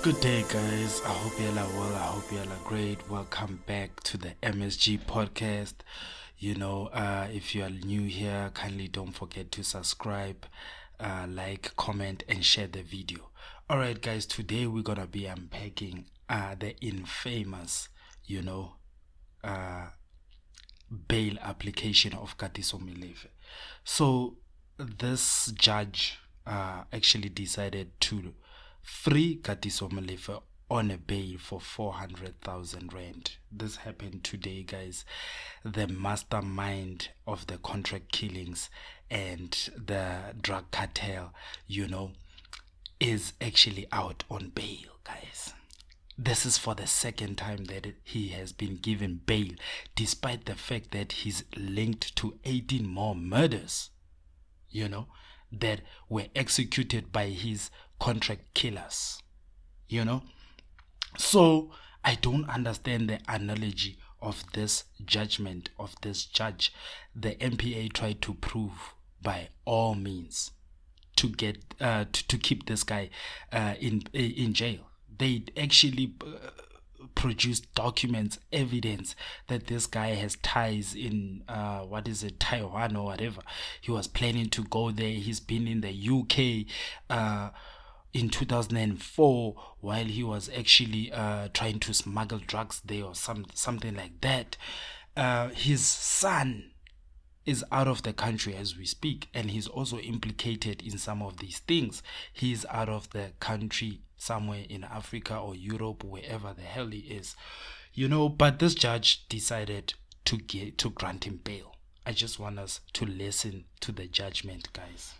Good day, guys. I hope you all are well. I hope you all are great. Welcome back to the MSG podcast. If you are new here, kindly don't forget to subscribe, like, comment, and share the video. All right, guys. Today we're gonna be unpacking the infamous, bail application of Katiso Molefe. So this judge actually decided to free Katiso Molefe on a bail for 400,000 rand. This happened today, guys. The mastermind of the contract killings and the drug cartel, is actually out on bail, guys. This is for the second time that he has been given bail, despite the fact that he's linked to 18 more murders, that were executed by his contract killers, So I don't understand the analogy of this judgment of this judge. The MPA tried to prove by all means to get to keep this guy in jail. They actually produced documents, evidence that this guy has ties in Taiwan or whatever. He was planning to go there. He's been in the UK in 2004 while he was actually trying to smuggle drugs there or something like that. His son is out of the country as we speak, and he's also implicated in some of these things. He's out of the country somewhere in Africa or Europe, wherever the hell he is, but this judge decided to grant him bail. I just want us to listen to the judgment, guys.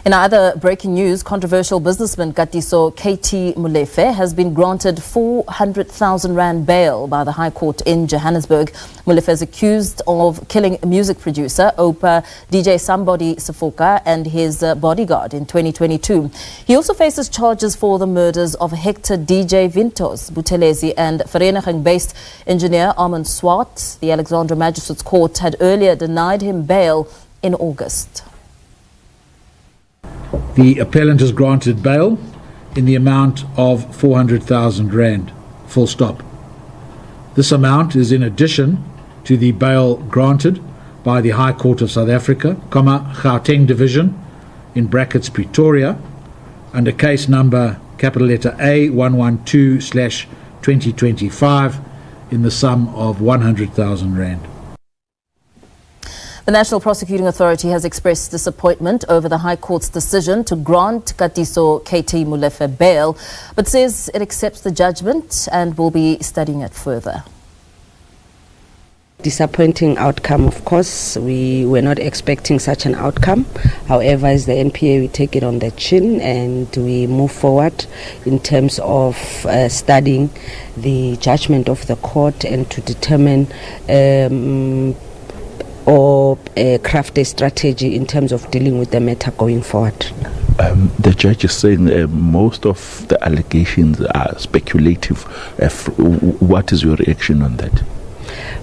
In other breaking news, controversial businessman Katiso KT Molefe has been granted 400,000 rand bail by the High Court in Johannesburg. Molefe is accused of killing music producer Opa DJ Sumbody Safoka and his bodyguard in 2022. He also faces charges for the murders of Hector DJ Vintos Buthelezi and Vereniging-based engineer Armand Swart. The Alexandra Magistrates Court had earlier denied him bail in August. The appellant is granted bail in the amount of 400,000 rand, full stop. This amount is in addition to the bail granted by the High Court of South Africa, Gauteng Division, in brackets Pretoria, under case number capital letter A 112/2025 in the sum of 100,000 rand. The National Prosecuting Authority has expressed disappointment over the High Court's decision to grant Katiso KT Molefe bail, but says it accepts the judgment and will be studying it further. Disappointing outcome, of course. We were not expecting such an outcome. However, as the NPA, we take it on the chin and we move forward in terms of studying the judgment of the court and to determine or craft a strategy in terms of dealing with the matter going forward. The judge is saying most of the allegations are speculative. What is your reaction on that?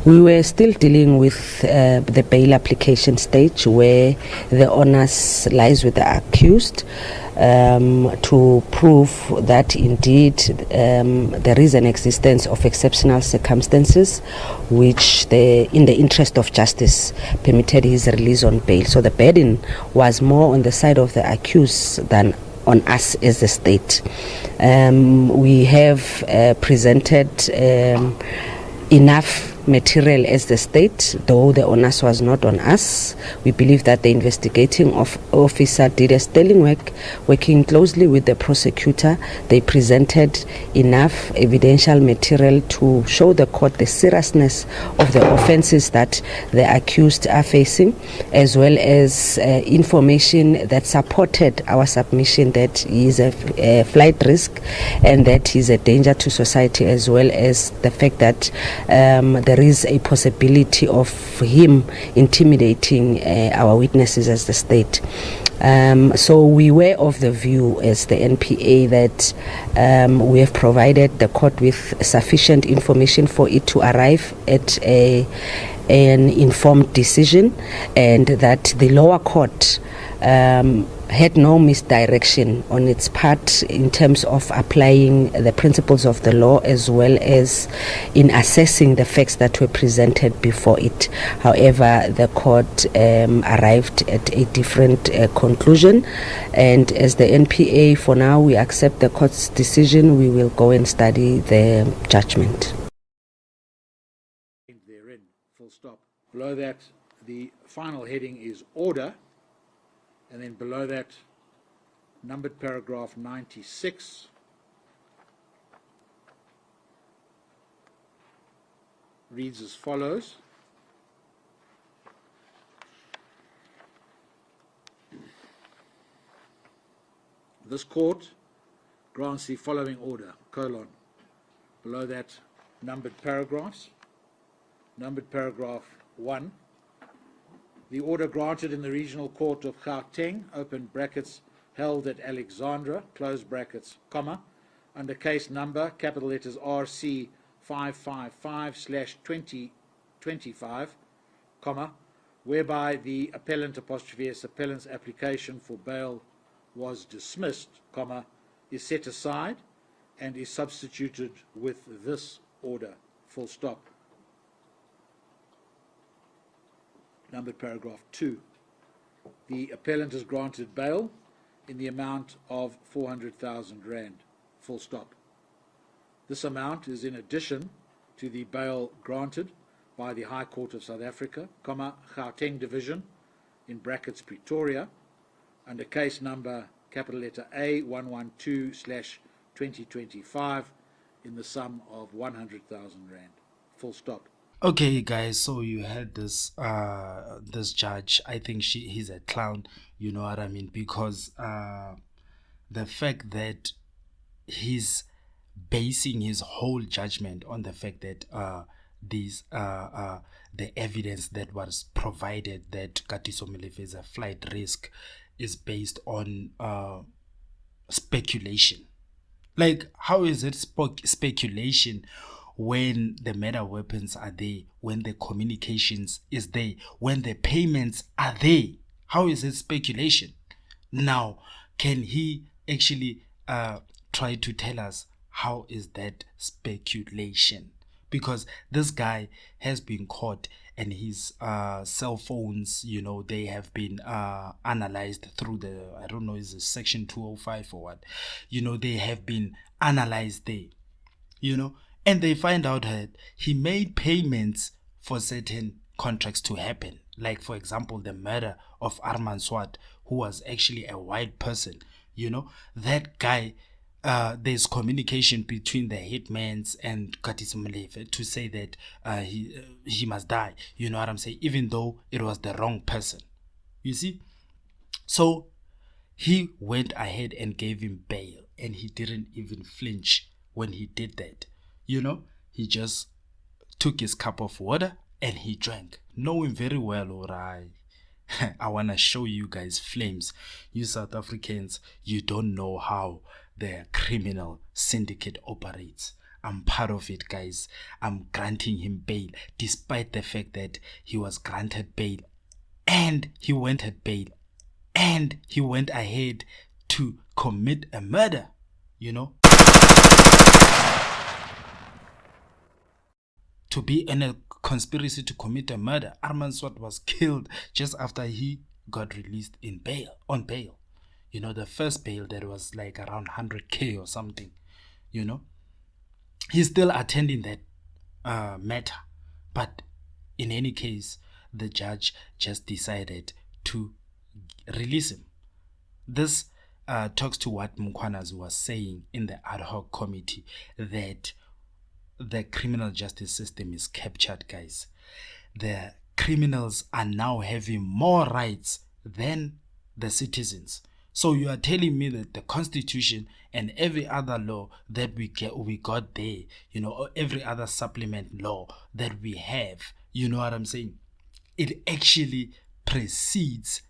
We were still dealing with the bail application stage, where the onus lies with the accused to prove that indeed there is an existence of exceptional circumstances which, in the interest of justice, permitted his release on bail. So the burden was more on the side of the accused than on us as a state. We have presented enough material as the state, though the onus was not on us. We believe that the investigating officer did a sterling work, working closely with the prosecutor. They presented enough evidential material to show the court the seriousness of the offences that the accused are facing, as well as information that supported our submission that he is a flight risk and that he is a danger to society, as well as the fact that there is a possibility of him intimidating our witnesses as the state. So we were of the view as the NPA that we have provided the court with sufficient information for it to arrive at an informed decision, and that the lower court had no misdirection on its part in terms of applying the principles of the law as well as in assessing the facts that were presented before it. However, the court arrived at a different conclusion, and as the NPA, for now, we accept the court's decision. We will go and study the judgment. Therein, full stop. Below that, the final heading is order, and then below that, numbered paragraph 96. Reads as follows. This court grants the following order, colon. Below that, numbered paragraphs. Numbered paragraph 1. The order granted in the Regional Court of Gauteng, open brackets, held at Alexandra, close brackets, comma, under case number, capital letters RC 555/2025, comma, whereby the appellant apostrophe S appellant's application for bail was dismissed, comma, is set aside and is substituted with this order, full stop. Numbered paragraph 2. The appellant is granted bail in the amount of 400,000 rand, full stop. This amount is in addition to the bail granted by the High Court of South Africa, comma, Gauteng Division, in brackets Pretoria, under case number capital letter A 112/2025 in the sum of 100,000 rand, full stop. Okay, guys, so you had this this judge. I think he's a clown, you know what I mean, because the fact that he's basing his whole judgment on the fact that the evidence that was provided that Katiso Molefe is a flight risk is based on speculation. Like, how is it speculation when the murder weapons are there, when the communications is there, when the payments are there? How is it speculation? Now, can he actually try to tell us how is that speculation? Because this guy has been caught and his cell phones, you know, they have been analyzed through the, I don't know, is it section 205 or what? You know, they have been analyzed there, you know, and they find out that he made payments for certain contracts to happen. Like, for example, the murder of Arman Swart, who was actually a white person, you know, that guy, there's communication between the hitmans and Katiso Molefe to say that he must die, you know what I'm saying, even though it was the wrong person, you see. So he went ahead and gave him bail, and he didn't even flinch when he did that, you know. He just took his cup of water and he drank, knowing very well, alright, I want to show you guys flames. You South Africans, you don't know how the criminal syndicate operates. I'm part of it, guys. I'm granting him bail, despite the fact that he was granted bail and he went at bail and he went ahead to commit a murder, you know. To be in a conspiracy to commit a murder. Arman Swart was killed just after he got released in bail, on bail. You know, the first bail that was like around 100K or something, you know. He's still attending that matter. But in any case, the judge just decided to release him. This talks to what Mkhwanazi was saying in the ad hoc committee, that the criminal justice system is captured, guys. The criminals are now having more rights than the citizens. So you are telling me that the Constitution and every other law that we got there, you know, or every other supplement law that we have, you know what I'm saying, it actually precedes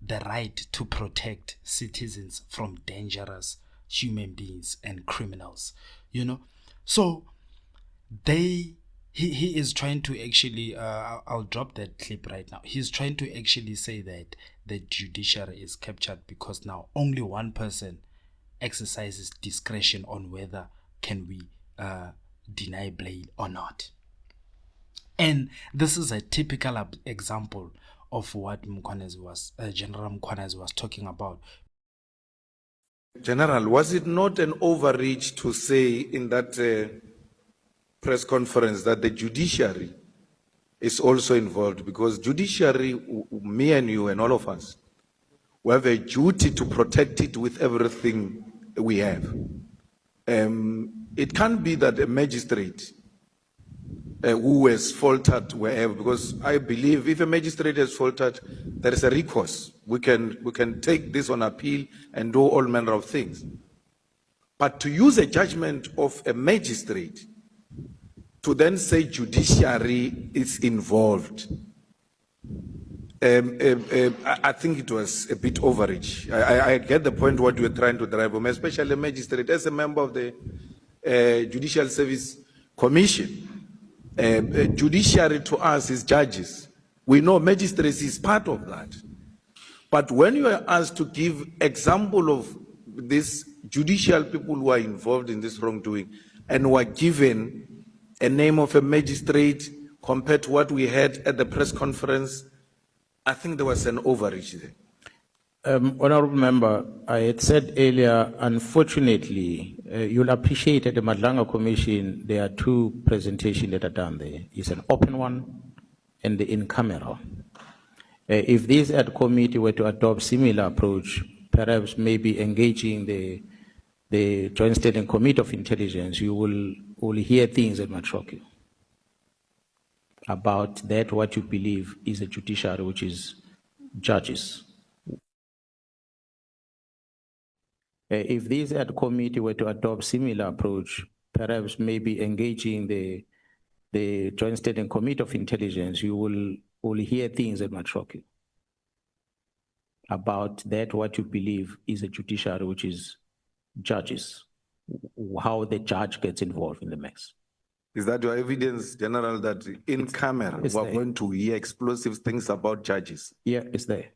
the right to protect citizens from dangerous human beings and criminals, you know. So he is trying to actually, I'll drop that clip right now. He's trying to actually say that the judiciary is captured because now only one person exercises discretion on whether can we deny bail or not. And this is a typical example of what General Mkhwanazi was talking about. General, was it not an overreach to say in that press conference that the judiciary is also involved? Because judiciary, me and you and all of us, we have a duty to protect it with everything we have. It can't be that a magistrate who has faltered wherever, because I believe if a magistrate has faltered, there is a recourse. We can take this on appeal and do all manner of things. But to use a judgment of a magistrate to then say judiciary is involved, I think it was a bit overreach. I get the point what you were trying to drive home, especially a magistrate. As a member of the Judicial Service Commission, judiciary to us is judges. We know magistracy is part of that. But when you are asked to give example of these judicial people who are involved in this wrongdoing and were given a name of a magistrate compared to what we had at the press conference, I think there was an overreach there. Honorable Member, I had said earlier, unfortunately, you'll appreciate at the Madlanga Commission, there are two presentations that are done there. It's an open one and the in-camera. If this ad committee were to adopt similar approach, perhaps maybe engaging the Joint Standing Committee of Intelligence, you will hear things that might shock you about that, what you believe is a judiciary, which is judges. If this ad committee were to adopt similar approach, perhaps maybe engaging the Joint Standing Committee of Intelligence, you will hear things that might shock you about that, what you believe is a judiciary, which is judges, how the judge gets involved in the mess. Is that your evidence, General, that in camera we're going to hear explosive things about judges? Yeah, it's there.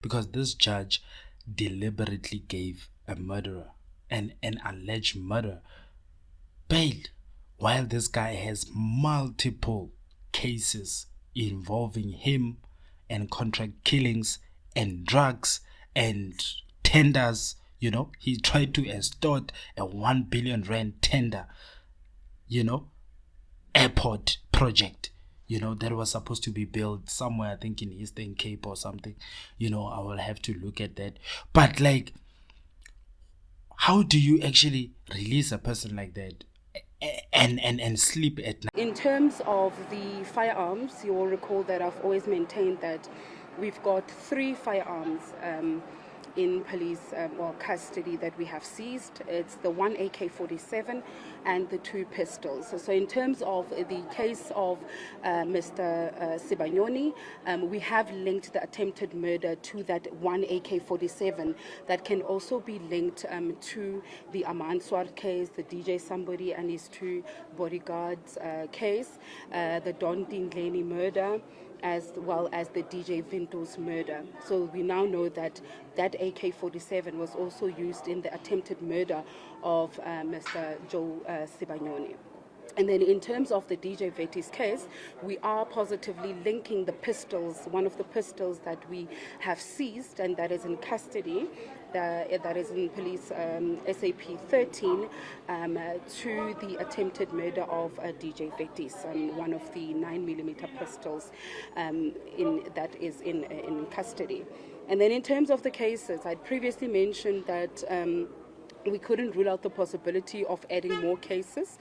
Because this judge deliberately gave a murderer, an alleged murderer, bail, while this guy has multiple cases involving him and contract killings and drugs and tenders. You know, he tried to extort a 1 billion rand tender, you know, airport project, you know, that was supposed to be built somewhere, I think in Eastern Cape or something. You know, I will have to look at that. But like, how do you actually release a person like that and sleep at night? In terms of the firearms, you will recall that I've always maintained that we've got 3 firearms in police custody that we have seized. It's the 1 AK-47 and the 2 pistols. So in terms of the case of Mr. Sibanyoni, we have linked the attempted murder to that 1 AK-47 that can also be linked to the Amanswar case, the DJ Sumbody and his 2 bodyguards case, the Don Dingleni murder, as well as the DJ Vinto's murder. So we now know that that AK-47 was also used in the attempted murder of Mr. Joe Sibanyoni. And then in terms of the DJ Vetti's case, we are positively linking the pistols, one of the pistols that we have seized and that is in custody, that is in police SAP 13, to the attempted murder of DJ Vettis, one of the 9mm pistols that is in custody. And then in terms of the cases, I'd previously mentioned that we couldn't rule out the possibility of adding more cases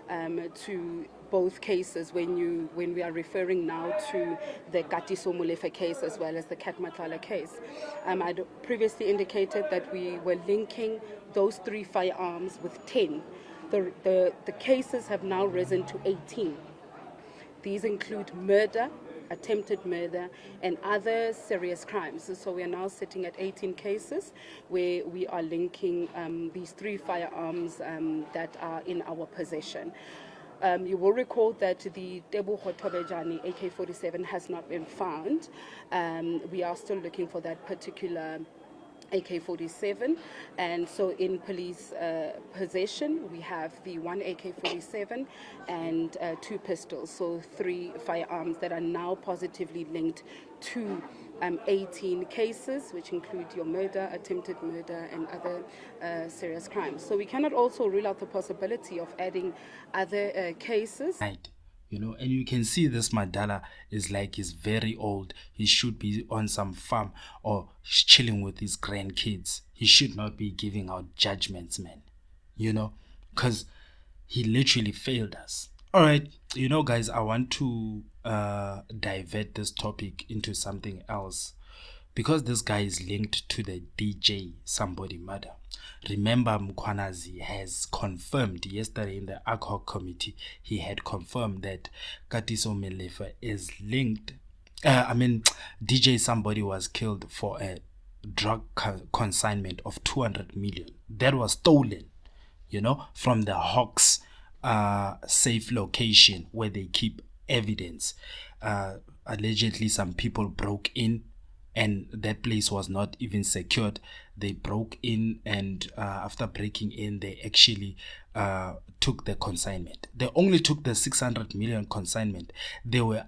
to both cases when we are referring now to the Katiso Molefe case as well as the Katmatala case. I'd previously indicated that we were linking those 3 firearms with 10. The cases have now risen to 18. These include murder, attempted murder, and other serious crimes. So we are now sitting at 18 cases where we are linking these 3 firearms that are in our possession. You will recall that the Tebu Hotobejani AK-47 has not been found. We are still looking for that particular AK-47, and so in police possession we have the 1 AK-47 and 2 pistols, so 3 firearms that are now positively linked to 18 cases, which include your murder, attempted murder, and other serious crimes. So we cannot also rule out the possibility of adding other cases. Right. And you can see this Madala is like he's very old. He should be on some farm or he's chilling with his grandkids. He should not be giving out judgments, man. Because he literally failed us. All right, guys, I want to divert this topic into something else, because this guy is linked to the DJ Sumbody murder. Remember, Mkhwanazi has confirmed yesterday in the ad-hoc committee, he had confirmed that Katiso Molefe is linked. DJ Sumbody was killed for a drug consignment of 200 million. That was stolen, from the Hawks safe location where they keep evidence. Allegedly, some people broke in, and that place was not even secured. They broke in, and after breaking in, they actually took the consignment. They only took the 600 million consignment. The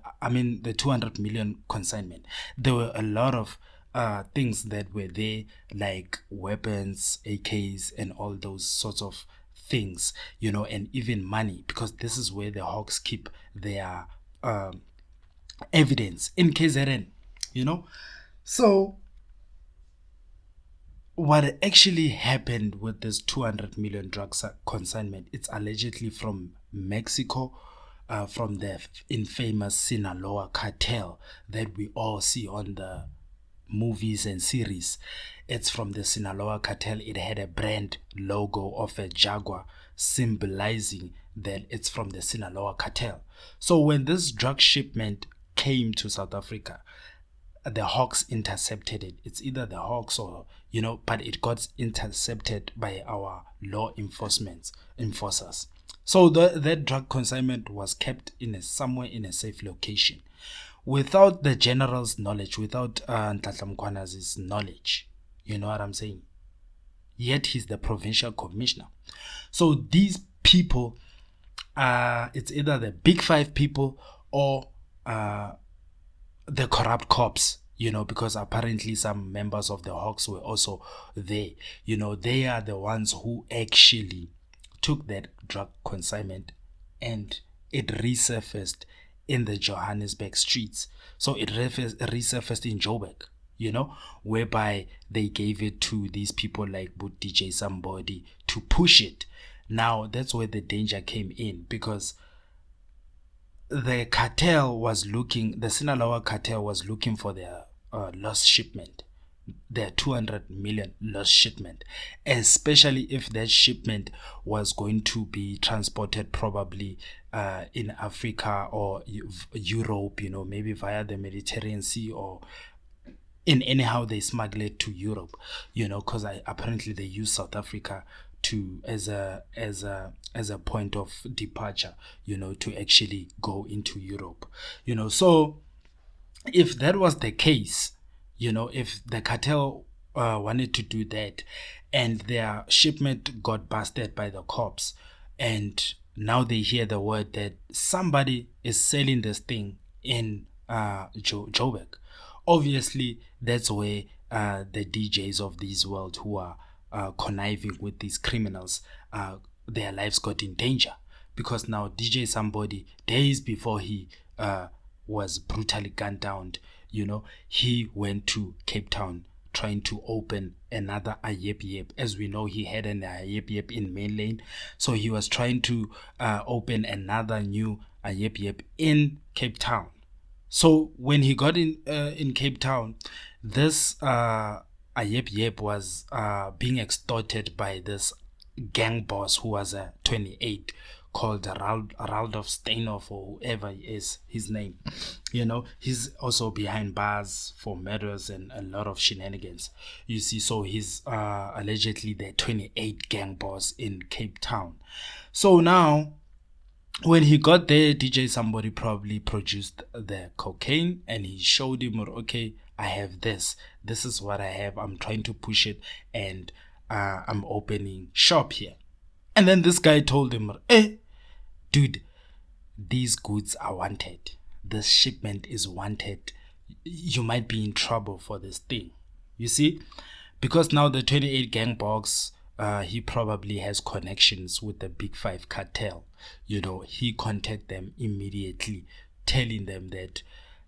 200 million consignment. There were a lot of things that were there, like weapons, AKs, and all those sorts of things, and even money, because this is where the Hawks keep their evidence in KZN, So what actually happened with this 200 million drug consignment, it's allegedly from Mexico, from the infamous Sinaloa cartel that we all see on the movies and series. It's from the Sinaloa cartel. It had a brand logo of a jaguar, symbolizing that it's from the Sinaloa cartel. So when this drug shipment came to South Africa, the Hawks intercepted it. It's either the Hawks or, but it got intercepted by our law enforcers. So that drug consignment was kept somewhere in a safe location, without the general's knowledge, without Ntahla Mkhwanazi's knowledge. You know what I'm saying? Yet he's the provincial commissioner. So these people, it's either the big 5 people or the corrupt cops, because apparently some members of the Hawks were also there. They are the ones who actually took that drug consignment, and it resurfaced in the Johannesburg streets. So it resurfaced in Joburg, whereby they gave it to these people like DJ Sumbody to push it. Now that's where the danger came in, because the Sinaloa cartel was looking for their lost shipment, their 200 million lost shipment, especially if that shipment was going to be transported probably in Africa or Europe, maybe via the Mediterranean Sea, or in anyhow they smuggle it to Europe, because apparently they use South Africa as a point of departure, to actually go into Europe, So if that was the case, if the cartel wanted to do that, and their shipment got busted by the cops, and now they hear the word that somebody is selling this thing in Joburg, obviously that's where the DJs of this world who are conniving with these criminals, their lives got in danger, because now DJ Sumbody, days before he was brutally gunned down, he went to Cape Town trying to open another Ayep. As we know, he had an Ayep in Main Lane, so he was trying to open another new Ayep in Cape Town. So when he got in Cape Town, this Ayep was being extorted by this gang boss who was 28, called Raldolf Steinhoff, or whoever is his name. You know, he's also behind bars for murders and a lot of shenanigans. You see, so he's allegedly the 28 gang boss in Cape Town. So now, when he got there, DJ Sumbody probably produced the cocaine and he showed him, okay, I have this. This is what I have. I'm trying to push it and I'm opening shop here. And then this guy told him, dude, these goods are wanted. This shipment is wanted. You might be in trouble for this thing. You see? Because now the 28 gang boss, he probably has connections with the Big Five cartel. You know, he contacted them immediately, telling them that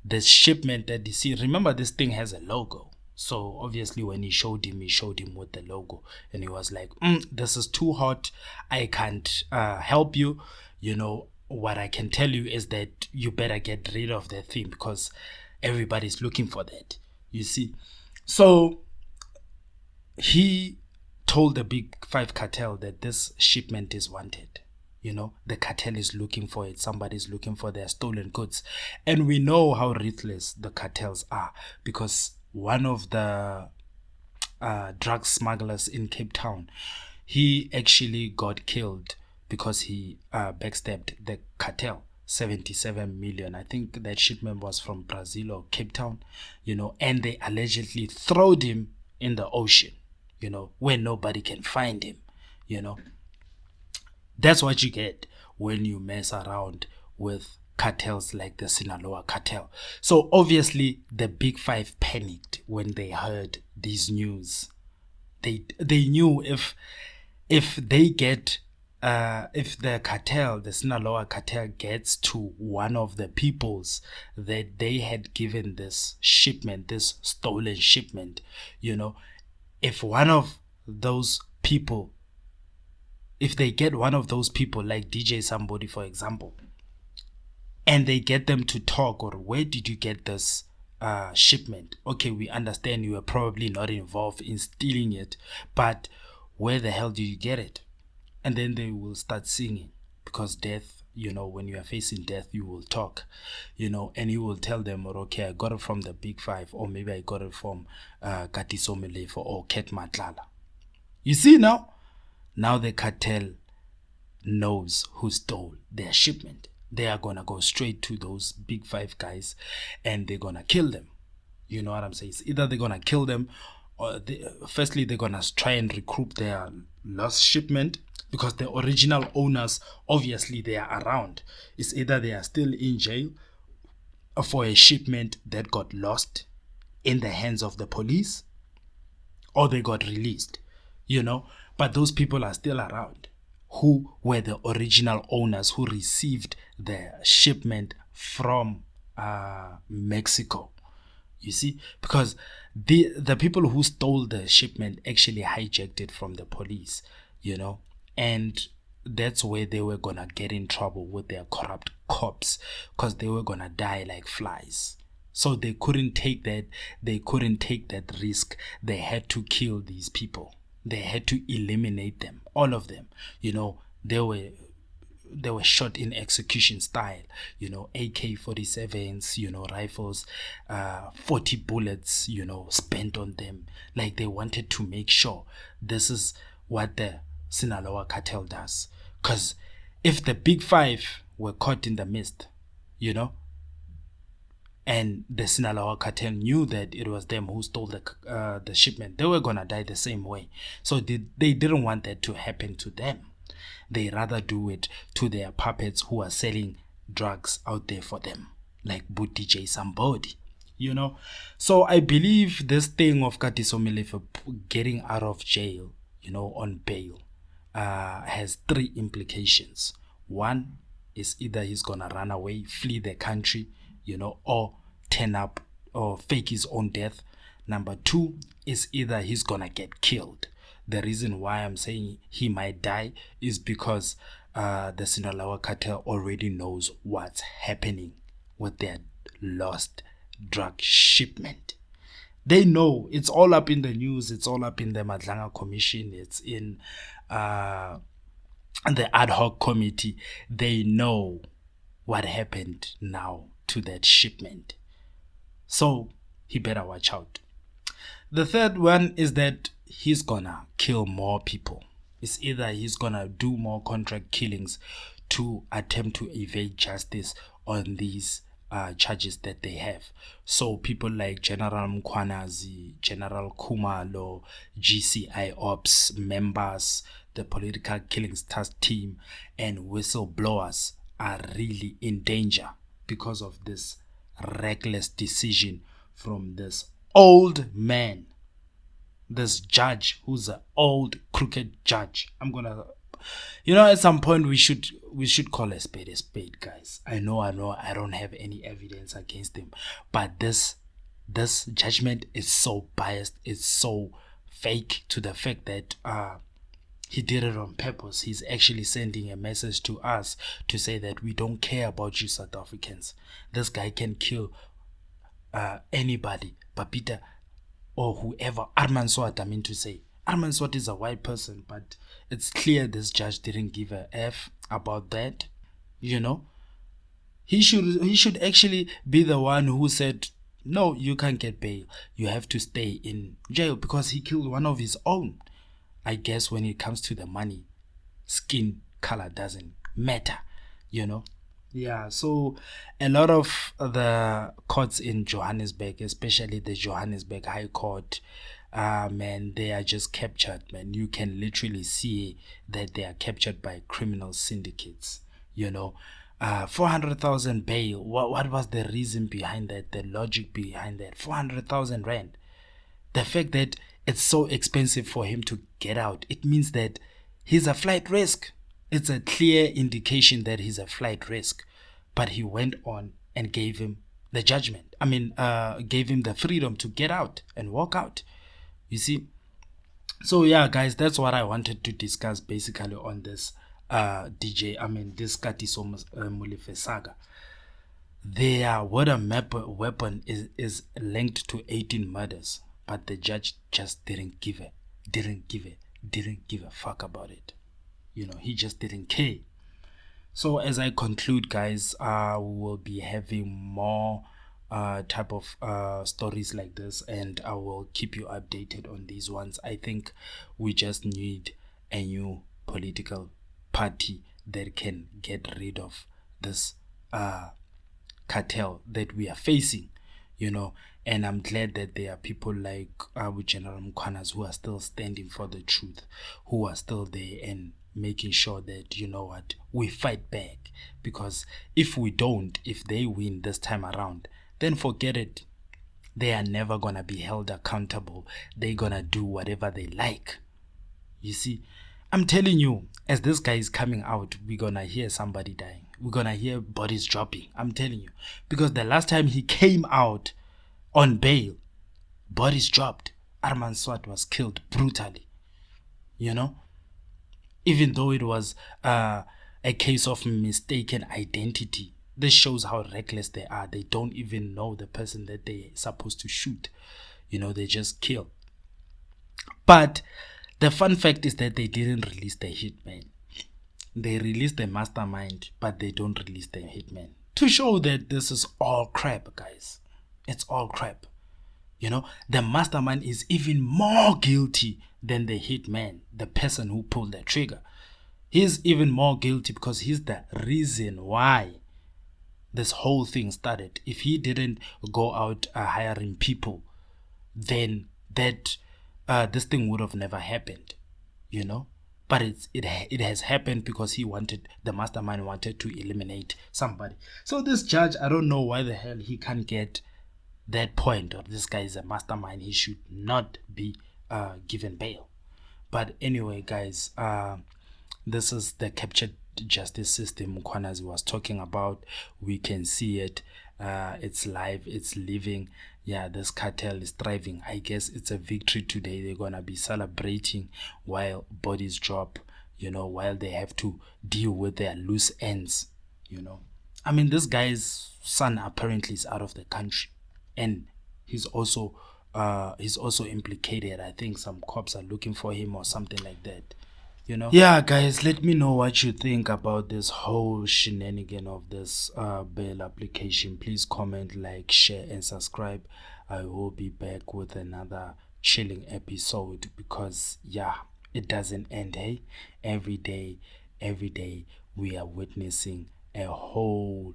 this shipment that you see, remember this thing has a logo. So obviously when he showed him with the logo. And he was like, this is too hot. I can't help you. You know, what I can tell you is that you better get rid of that thing because everybody's looking for that. You see? So he told the Big Five cartel that this shipment is wanted. You know, the cartel is looking for it. Somebody's looking for their stolen goods. And we know how ruthless the cartels are because one of the drug smugglers in Cape Town, he actually got killed because he backstabbed the cartel. 77 million. I think that shipment was from Brazil or Cape Town, you know, and they allegedly throwed him in the ocean, you know, where nobody can find him, you know. That's what you get when you mess around with cartels like the Sinaloa cartel. So obviously the Big Five panicked when they heard these news. They knew if they get if the cartel, the Sinaloa cartel, gets to one of the peoples that they had given this shipment, this stolen shipment, you know, if one of those people, if they get one of those people like DJ Sumbody, for example, and they get them to talk, or where did you get this shipment? Okay, we understand you were probably not involved in stealing it, but where the hell did you get it? And then they will start singing, because death, you know, when you are facing death, you will talk, you know, and you will tell them, okay, I got it from the Big Five, or maybe I got it from Katiso Molefe or Ket Matlala. You see now? Now the cartel knows who stole their shipment. They are going to go straight to those Big Five guys and they're going to kill them. You know what I'm saying? It's either they're going to kill them, or firstly, they're going to try and recoup their lost shipment, because the original owners, obviously, they are around. It's either they are still in jail for a shipment that got lost in the hands of the police, or they got released, you know. But those people are still around, who were the original owners who received the shipment from Mexico. You see, because the people who stole the shipment actually hijacked it from the police, you know, and that's where they were gonna get in trouble with their corrupt cops, because they were gonna die like flies. So they couldn't take that. They couldn't take that risk. They had to kill these people. They had to eliminate them, all of them. You know, they were shot in execution style, you know, AK-47s, you know, rifles, 40 bullets, you know, spent on them. Like, they wanted to make sure this is what the Sinaloa cartel does. Because if the Big Five were caught in the mist, you know, and the Sinaloa cartel knew that it was them who stole the shipment, they were gonna die the same way. So they didn't want that to happen to them. They rather do it to their puppets who are selling drugs out there for them, like DJ Sumbody, you know. So I believe this thing of Katiso Molefe getting out of jail, you know, on bail, has three implications. One is either he's gonna run away, flee the country, you know, or turn up or fake his own death. Number two is either he's gonna get killed. The reason why I'm saying he might die is because the Sinaloa cartel already knows what's happening with their lost drug shipment. They know. It's all up in the news. It's all up in the Madlanga Commission. It's in the ad hoc committee. They know what happened now to that shipment. So he better watch out. The third one is that he's gonna kill more people. It's either he's gonna do more contract killings to attempt to evade justice on these charges that they have. So people like General Mkhwanazi, General Khumalo, GCI Ops members, the political killings task team, and whistleblowers are really in danger because of this reckless decision from this old man, this judge who's an old crooked judge. I'm gonna, at some point we should call a spade, guys. I know I don't have any evidence against him, but this judgment is so biased, it's so fake, to the fact that he did it on purpose. He's actually sending a message to us to say that we don't care about you South Africans. This guy can kill anybody, Papita or whoever. Arman Swat, I mean to say. Arman Swat is a white person, but it's clear this judge didn't give a F about that. He should actually be the one who said, no, you can't get bail. You have to stay in jail because he killed one of his own. I guess when it comes to the money, skin color doesn't matter, Yeah, so a lot of the courts in Johannesburg, especially the Johannesburg High Court, man, they are just captured, man. You can literally see that they are captured by criminal syndicates, 400,000 bail. What was the reason behind that, the logic behind that? 400,000 rand. The fact that it's so expensive for him to get out, it means that he's a flight risk. It's a clear indication that he's a flight risk. But he went on and gave him the judgment. Gave him the freedom to get out and walk out. You see? So yeah, guys, that's what I wanted to discuss basically on this this Katiso Molefe saga. Their water weapon is linked to 18 murders, but the judge just didn't give a fuck about it. He just didn't care. So as I conclude, guys, we will be having more type of stories like this, and I will keep you updated on these ones. I think we just need a new political party that can get rid of this cartel that we are facing, and I'm glad that there are people like General Mkhwanazi who are still standing for the truth, who are still there and making sure that, we fight back. Because if we don't, if they win this time around, then forget it. They are never gonna be held accountable. They're gonna do whatever they like. You see, I'm telling you, as this guy is coming out, we're gonna hear somebody dying. We're gonna hear bodies dropping. I'm telling you. Because the last time he came out on bail, bodies dropped. Arman Swat was killed brutally. Even though it was a case of mistaken identity. This shows how reckless they are. They don't even know the person that they're supposed to shoot. They just kill. But the fun fact is that they didn't release the hitman. They released the mastermind, but they don't release the hitman. To show that this is all crap, guys. It's all crap. The mastermind is even more guilty than the hitman, the person who pulled the trigger. He's even more guilty because he's the reason why this whole thing started. If he didn't go out hiring people, then that this thing would have never happened, But it has happened because the mastermind wanted to eliminate somebody. So this judge, I don't know why the hell he can't get that point of this guy is a mastermind. He should not be given bail. But anyway, guys, this is the captured justice system Mkhwanazi was talking about. We can see it. It's live, it's living. Yeah, this cartel is thriving. I guess it's a victory today. They're gonna be celebrating while bodies drop, while they have to deal with their loose ends. This guy's son apparently is out of the country, and he's also implicated. I think some cops are looking for him or something like that. You know? Yeah, guys, let me know what you think about this whole shenanigan of this bail application. Please comment, like, share, and subscribe. I will be back with another chilling episode because, yeah, it doesn't end, hey? Every day, we are witnessing a whole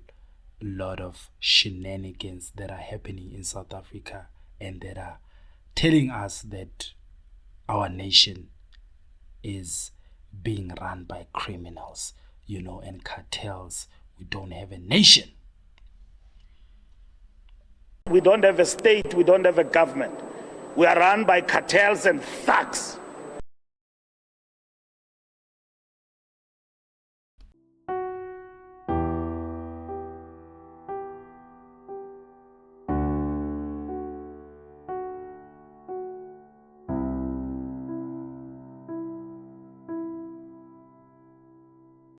lot of shenanigans that are happening in South Africa and that are telling us that our nation is being run by criminals, you know, and cartels. We don't have a nation. We don't have a state, we don't have a government. We are run by cartels and thugs.